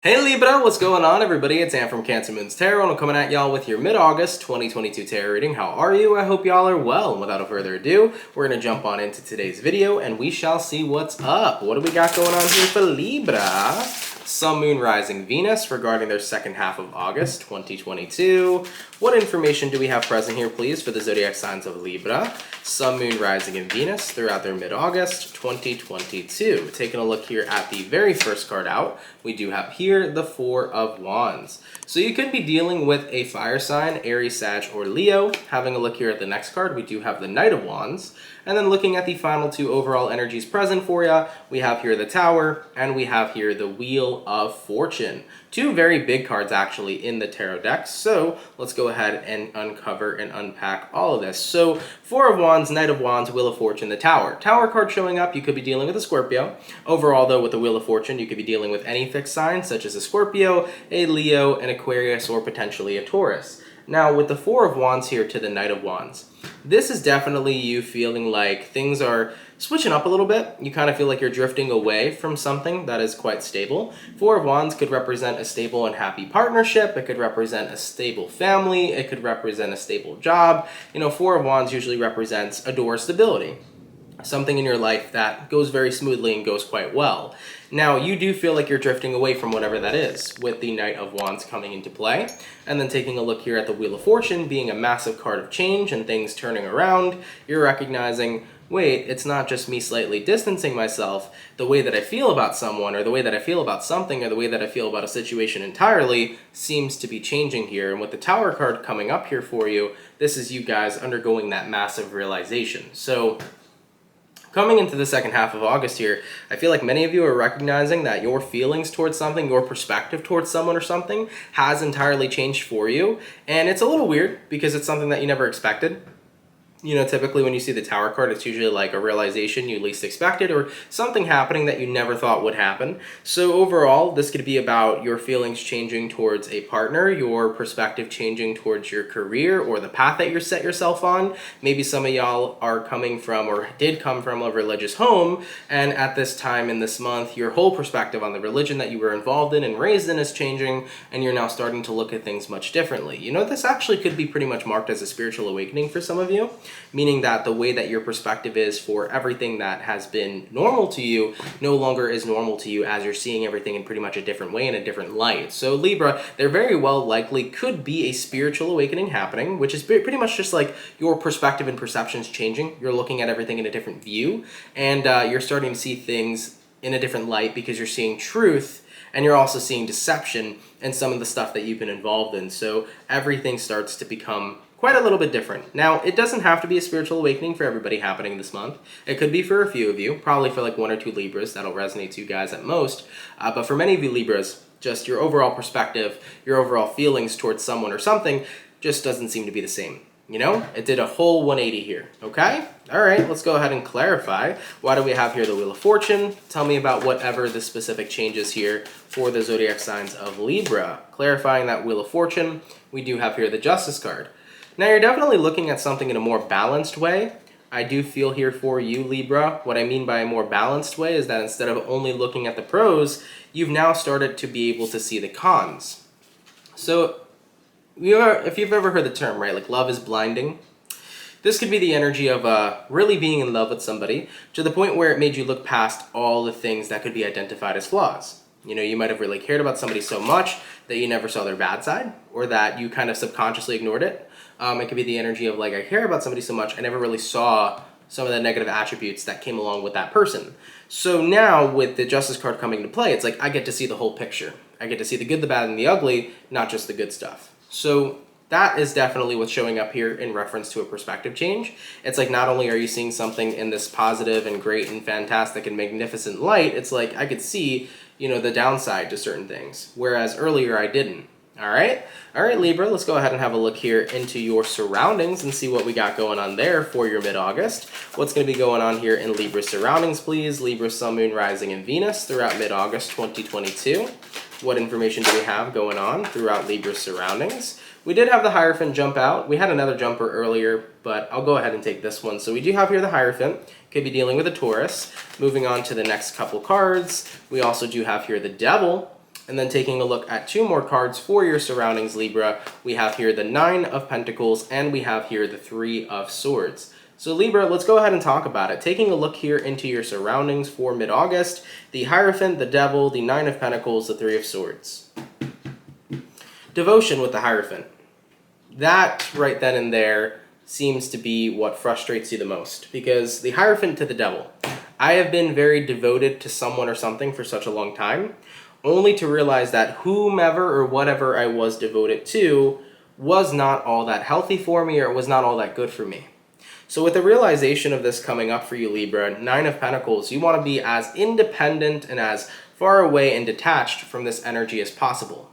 Hey Libra, what's going on everybody? It's Am from CancerMoonsTarot and I'm coming at y'all with your mid-August 2022 tarot reading. How are you? I hope y'all are well. And without further ado, we're going to jump on into today's video and we shall see what's up. What do we got going on here for Libra? Sun, Moon, Rising, Venus regarding their second half of August 2022. What information do we have present here, please, for the zodiac signs of Libra, Sun, Moon, Rising, and Venus throughout their mid-August 2022? Taking a look here at the very first card out, we do have here the Four of Wands. So you could be dealing with a fire sign, Aries, Sag, or Leo. Having a look here at the next card, we do have the Knight of Wands. And then looking at the final two overall energies present for you, we have here the Tower, and we have here the Wheel of Fortune. Two very big cards actually in the tarot deck. So let's go ahead and uncover and unpack all of this. So Four of Wands, Knight of Wands, Wheel of Fortune, the Tower. Tower card showing up, you could be dealing with a Scorpio. Overall though, with the Wheel of Fortune, you could be dealing with any fixed sign such as a Scorpio, a Leo, an Aquarius, or potentially a Taurus. Now, with the Four of Wands here to the Knight of Wands, this is definitely you feeling like things are switching up a little bit. You kind of feel like you're drifting away from something that is quite stable. Four of Wands could represent a stable and happy partnership. It could represent a stable family. It could represent a stable job. You know, Four of Wands usually represents a door of stability. Something in your life that goes very smoothly and goes quite well. Now, you do feel like you're drifting away from whatever that is, with the Knight of Wands coming into play. And then taking a look here at the Wheel of Fortune being a massive card of change and things turning around, you're recognizing, wait, it's not just me slightly distancing myself. The way that I feel about someone, or the way that I feel about something, or the way that I feel about a situation entirely seems to be changing here. And with the Tower card coming up here for you, this is you guys undergoing that massive realization. So coming into the second half of August here, I feel like many of you are recognizing that your feelings towards something, your perspective towards someone or something has entirely changed for you. And it's a little weird because it's something that you never expected. You know, typically when you see the Tower card, it's usually like a realization you least expected or something happening that you never thought would happen. So overall, this could be about your feelings changing towards a partner, your perspective changing towards your career or the path that you're set yourself on. Maybe some of y'all are coming from or did come from a religious home, and at this time in this month, your whole perspective on the religion that you were involved in and raised in is changing, and you're now starting to look at things much differently. You know, this actually could be pretty much marked as a spiritual awakening for some of you. Meaning that the way that your perspective is for everything that has been normal to you no longer is normal to you, as you're seeing everything in pretty much a different way, in a different light. So Libra, there very well likely could be a spiritual awakening happening, which is pretty much just like your perspective and perceptions changing. You're looking at everything in a different view, and you're starting to see things in a different light because you're seeing truth, and you're also seeing deception in some of the stuff that you've been involved in. So everything starts to become quite a little bit different. Now, it doesn't have to be a spiritual awakening for everybody happening this month. It could be for a few of you, probably for like one or two Libras. That'll resonate to you guys at most. But for many of you Libras, just your overall perspective, your overall feelings towards someone or something just doesn't seem to be the same. You know, it did a whole 180 here, okay? All right, let's go ahead and clarify. Why do we have here the Wheel of Fortune? Tell me about whatever the specific changes here for the zodiac signs of Libra. Clarifying that Wheel of Fortune, we do have here the Justice card. Now, you're definitely looking at something in a more balanced way. I do feel here for you, Libra. What I mean by a more balanced way is that instead of only looking at the pros, you've now started to be able to see the cons. So, if you've ever heard the term, right, like love is blinding, this could be the energy of really being in love with somebody to the point where it made you look past all the things that could be identified as flaws. You know, you might have really cared about somebody so much that you never saw their bad side, or that you kind of subconsciously ignored it. It could be the energy of like, I care about somebody so much, I never really saw some of the negative attributes that came along with that person. So now with the Justice card coming into play, it's like I get to see the whole picture. I get to see the good, the bad, and the ugly, not just the good stuff. So that is definitely what's showing up here in reference to a perspective change. It's like not only are you seeing something in this positive and great and fantastic and magnificent light, it's like I could see, you know, the downside to certain things, whereas earlier I didn't. All right, Libra, let's go ahead and have a look here into your surroundings and see what we got going on there for your mid-August. What's going to be going on here in Libra's surroundings, please? Libra, Sun, Moon, Rising, and Venus throughout mid-August 2022. What information do we have going on throughout Libra's surroundings? We did have the Hierophant jump out. We had another jumper earlier, but I'll go ahead and take this one. So we do have here the Hierophant. Could be dealing with a Taurus. Moving on to the next couple cards, we also do have here the Devil. And then taking a look at 2 more cards for your surroundings, Libra, we have here the 9 of Pentacles and we have here the 3 of Swords. So Libra, let's go ahead and talk about it. Taking a look here into your surroundings for mid-August, the Hierophant, the Devil, the 9 of Pentacles, the 3 of Swords. Devotion with the Hierophant. That right then and there seems to be what frustrates you the most, because the Hierophant to the Devil. I have been very devoted to someone or something for such a long time, only to realize that whomever or whatever I was devoted to was not all that healthy for me, or was not all that good for me. So with the realization of this coming up for you, Libra, 9 of Pentacles, you want to be as independent and as far away and detached from this energy as possible.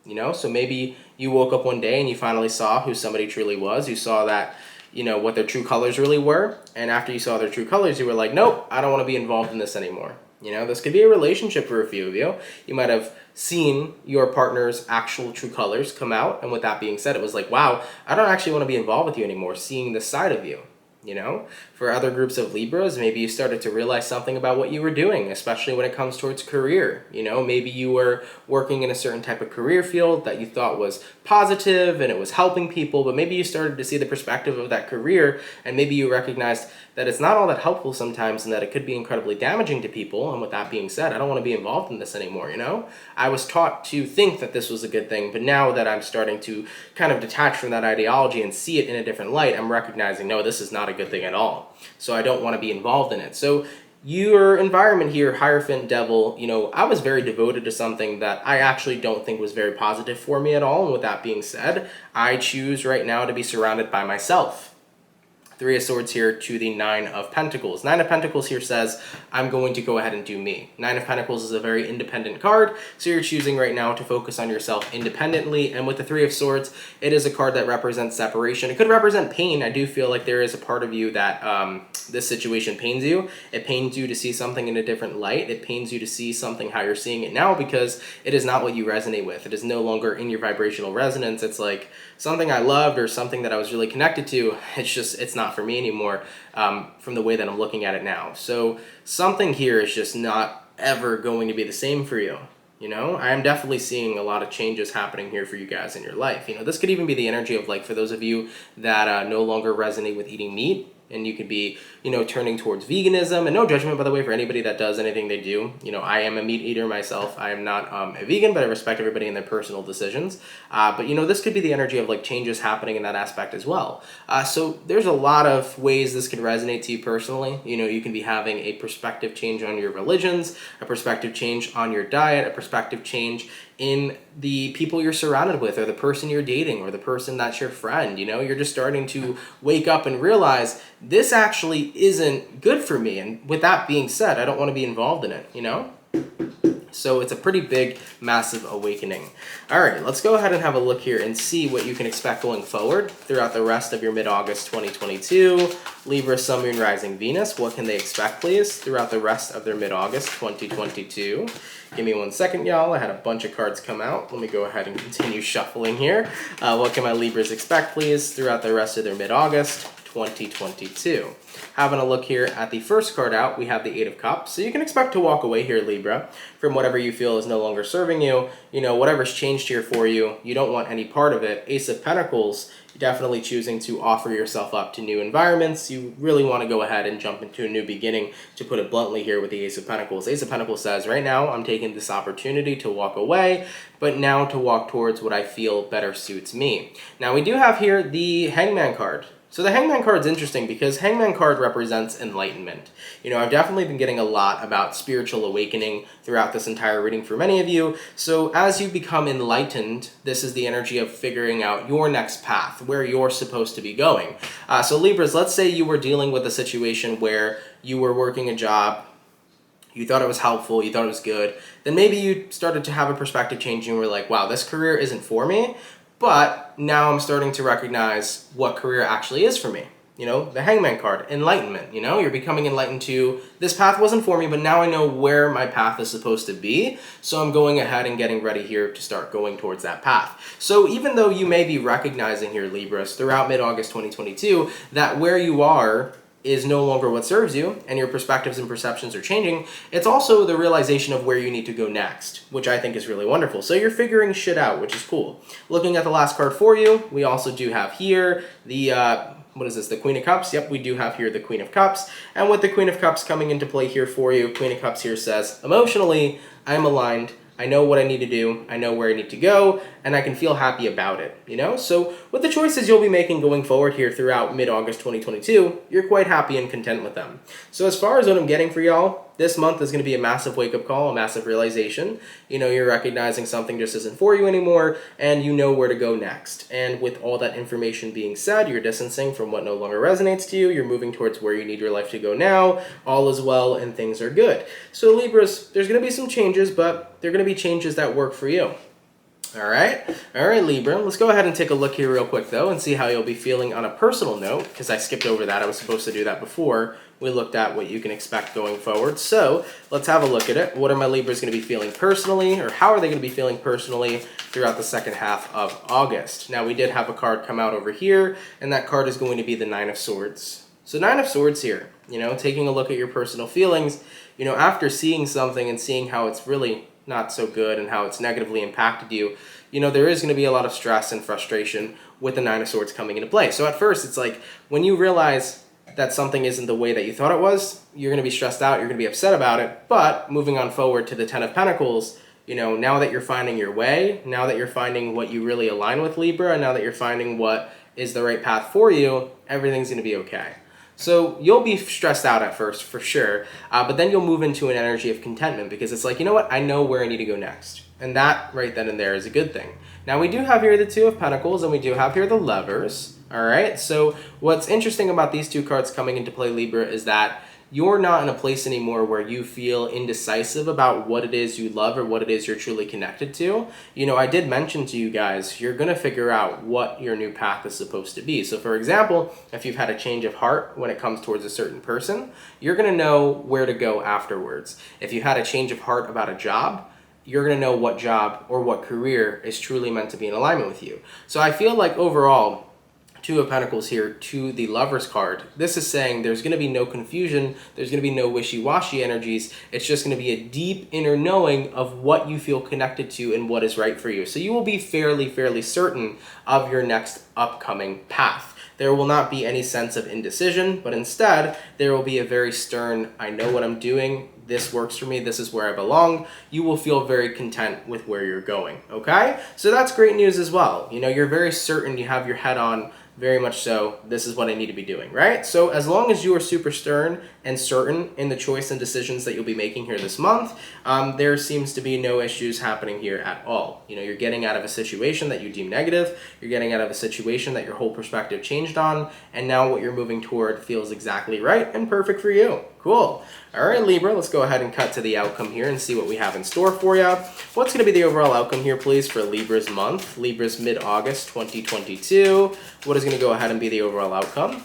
You know, so maybe you woke up one day and you finally saw who somebody truly was. You saw that, you know, what their true colors really were. And after you saw their true colors, you were like, nope, I don't want to be involved in this anymore. You know, this could be a relationship for a few of you. You might have seen your partner's actual true colors come out. And with that being said, it was like, wow, I don't actually want to be involved with you anymore, seeing this side of you. You know, for other groups of Libras, maybe you started to realize something about what you were doing, especially when it comes towards career. You know, maybe you were working in a certain type of career field that you thought was positive and it was helping people, but maybe you started to see the perspective of that career, and maybe you recognized that it's not all that helpful sometimes and that it could be incredibly damaging to people. And with that being said, I don't want to be involved in this anymore, you know? I was taught to think that this was a good thing, but now that I'm starting to kind of detach from that ideology and see it in a different light, I'm recognizing, no, this is not a good thing at all. So I don't want to be involved in it. So your environment here, Hierophant, Devil, you know, I was very devoted to something that I actually don't think was very positive for me at all. And with that being said, I choose right now to be surrounded by myself. 3 of Swords here to the 9 of Pentacles. 9 of Pentacles here says, I'm going to go ahead and do me. 9 of Pentacles is a very independent card, so you're choosing right now to focus on yourself independently. And with the 3 of Swords, it is a card that represents separation. It could represent pain. I do feel like there is a part of you that this situation pains you. It pains you to see something in a different light. It pains you to see something how you're seeing it now, because it is not what you resonate with. It is no longer in your vibrational resonance. It's like something I loved or something that I was really connected to. It's not for me anymore, from the way that I'm looking at it now. So something here is just not ever going to be the same for you. You know, I am definitely seeing a lot of changes happening here for you guys in your life. You know, this could even be the energy of, like, for those of you that no longer resonate with eating meat, and you could be, you know, turning towards veganism. And no judgment, by the way, for anybody that does anything they do. You know, I am a meat eater myself. I am not a vegan, but I respect everybody in their personal decisions. But, you know, this could be the energy of, like, changes happening in that aspect as well. So there's a lot of ways this could resonate to you personally. You know, you can be having a perspective change on your religions, a perspective change on your diet, a perspective change in the people you're surrounded with, or the person you're dating, or the person that's your friend. You know, you're just starting to wake up and realize this actually isn't good for me. And with that being said, I don't want to be involved in it, you know? So it's a pretty big, massive awakening. All right, let's go ahead and have a look here and see what you can expect going forward throughout the rest of your mid-August 2022. Libra, Sun, Moon, Rising, Venus. What can they expect, please, throughout the rest of their mid-August 2022? Give me 1 second, y'all. I had a bunch of cards come out. Let me go ahead and continue shuffling here. What can my Libras expect, please, throughout the rest of their mid-August 2022? Having a look here at the first card out, we have the 8 of Cups. So you can expect to walk away here, Libra, from whatever you feel is no longer serving you. You know, whatever's changed here for you, you don't want any part of it. Ace of Pentacles, you're definitely choosing to offer yourself up to new environments. You really want to go ahead and jump into a new beginning, to put it bluntly here with the Ace of Pentacles. Ace of Pentacles says, right now, I'm taking this opportunity to walk away, but now to walk towards what I feel better suits me. Now, we do have here the Hangman card. So the Hangman card is interesting because Hangman card represents enlightenment. You know, I've definitely been getting a lot about spiritual awakening throughout this entire reading for many of you. So as you become enlightened, this is the energy of figuring out your next path, where you're supposed to be going. So Libras, let's say you were dealing with a situation where you were working a job, you thought it was helpful, you thought it was good, then maybe you started to have a perspective change and you were like, wow, this career isn't for me. But now I'm starting to recognize what career actually is for me. You know, the Hangman card, enlightenment. You know, you're becoming enlightened to, this path wasn't for me, but now I know where my path is supposed to be. So I'm going ahead and getting ready here to start going towards that path. So even though you may be recognizing here, Libras, throughout mid-August 2022, that where you are is no longer what serves you and your perspectives and perceptions are changing, it's also the realization of where you need to go next, which I think is really wonderful. So you're figuring shit out, which is cool. Looking at the last card for you, we also do have here the what is this, the Queen of Cups? Yep, we do have here the Queen of Cups. And with the Queen of Cups coming into play here for you, Queen of Cups here says, emotionally, I'm aligned. I know what I need to do, I know where I need to go, and I can feel happy about it, you know? So with the choices you'll be making going forward here throughout mid-August 2022, you're quite happy and content with them. So as far as what I'm getting for y'all, this month is going to be a massive wake-up call, a massive realization. You know, you're recognizing something just isn't for you anymore, and you know where to go next. And with all that information being said, you're distancing from what no longer resonates to you, you're moving towards where you need your life to go now, all is well, and things are good. So Libras, there's going to be some changes, but they're going to be changes that work for you. All right, Libra, let's go ahead and take a look here real quick, though, and see how you'll be feeling on a personal note, because I skipped over that. I was supposed to do that before we looked at what you can expect going forward. So let's have a look at it. What are my Libras going to be feeling personally, or how are they going to be feeling personally throughout the second half of August? Now, we did have a card come out over here, and that card is going to be the Nine of Swords. So Nine of Swords here, you know, taking a look at your personal feelings, you know, after seeing something and seeing how it's really not so good and how it's negatively impacted you, you know, there is going to be a lot of stress and frustration with the Nine of Swords coming into play. So at first, it's like when you realize that something isn't the way that you thought it was, you're going to be stressed out, you're going to be upset about it. But moving on forward to the Ten of Pentacles, you know, now that you're finding your way, now that you're finding what you really align with, Libra, and now that you're finding what is the right path for you, everything's going to be okay. So you'll be stressed out at first, for sure, but then you'll move into an energy of contentment because it's like, you know what, I know where I need to go next. And that right then and there is a good thing. Now we do have here the Two of Pentacles and we do have here the Lovers, all right? So what's interesting about these two cards coming into play, Libra, is that you're not in a place anymore where you feel indecisive about what it is you love or what it is you're truly connected to. You know, I did mention to you guys, you're going to figure out what your new path is supposed to be. So for example, if you've had a change of heart when it comes towards a certain person, you're going to know where to go afterwards. If you had a change of heart about a job, you're going to know what job or what career is truly meant to be in alignment with you. So I feel like overall, Two of Pentacles here to the Lovers card, this is saying there's going to be no confusion, there's going to be no wishy-washy energies, it's just going to be a deep inner knowing of what you feel connected to and what is right for you. So you will be fairly certain of your next upcoming path. There will not be any sense of indecision, but instead there will be a very stern, I know what I'm doing, this works for me, this is where I belong. You will feel very content with where you're going, okay? So that's great news as well. You know, you're very certain, you have your head on, very much so, this is what I need to be doing, right? So as long as you are super stern and certain in the choice and decisions that you'll be making here this month, there seems to be no issues happening here at all. You know, you're getting out of a situation that you deem negative, you're getting out of a situation that your whole perspective changed on, and now what you're moving toward feels exactly right and perfect for you. Cool. All right, Libra, let's go ahead and cut to the outcome here and see what we have in store for you. What's going to be the overall outcome here, please, for Libra's month, Libra's mid-August 2022? What is going to go ahead and be the overall outcome?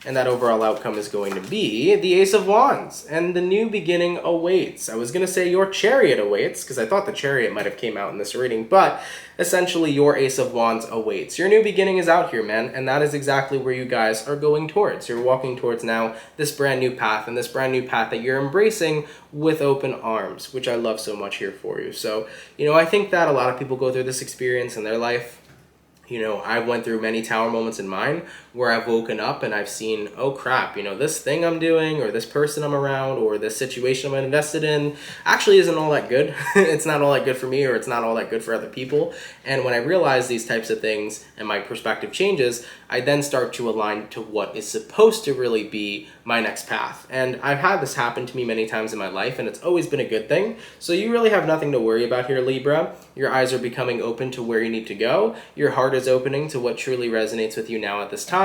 And that overall outcome is going to be the Ace of Wands, and the new beginning awaits. I was going to say your Chariot awaits, because I thought the Chariot might have came out in this reading, but essentially your Ace of Wands awaits. Your new beginning is out here, man, and that is exactly where you guys are going towards. You're walking towards now this brand new path, and this brand new path that you're embracing with open arms, which I love so much here for you. So, you know, I think that a lot of people go through this experience in their life. You know, I went through many tower moments in mine where I've woken up and I've seen, oh crap, you know, this thing I'm doing or this person I'm around or this situation I'm invested in actually isn't all that good. It's not all that good for me, or it's not all that good for other people. And when I realize these types of things and my perspective changes, I then start to align to what is supposed to really be my next path. And I've had this happen to me many times in my life, and it's always been a good thing. So you really have nothing to worry about here, Libra. Your eyes are becoming open to where you need to go. Your heart is opening to what truly resonates with you now at this time.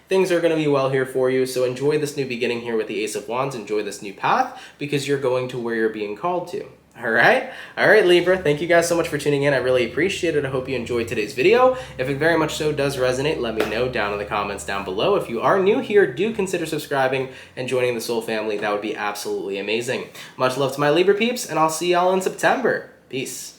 Things are going to be well here for you. So enjoy this new beginning here with the Ace of Wands. Enjoy this new path because you're going to where you're being called to. All right, Libra, thank you guys so much for tuning in. I really appreciate it. I hope you enjoyed today's video. If it very much so does resonate, let me know down in the comments down below. If you are new here, do consider subscribing and joining the Soul family. That would be absolutely amazing. Much love to my Libra peeps, and I'll see y'all in September. Peace.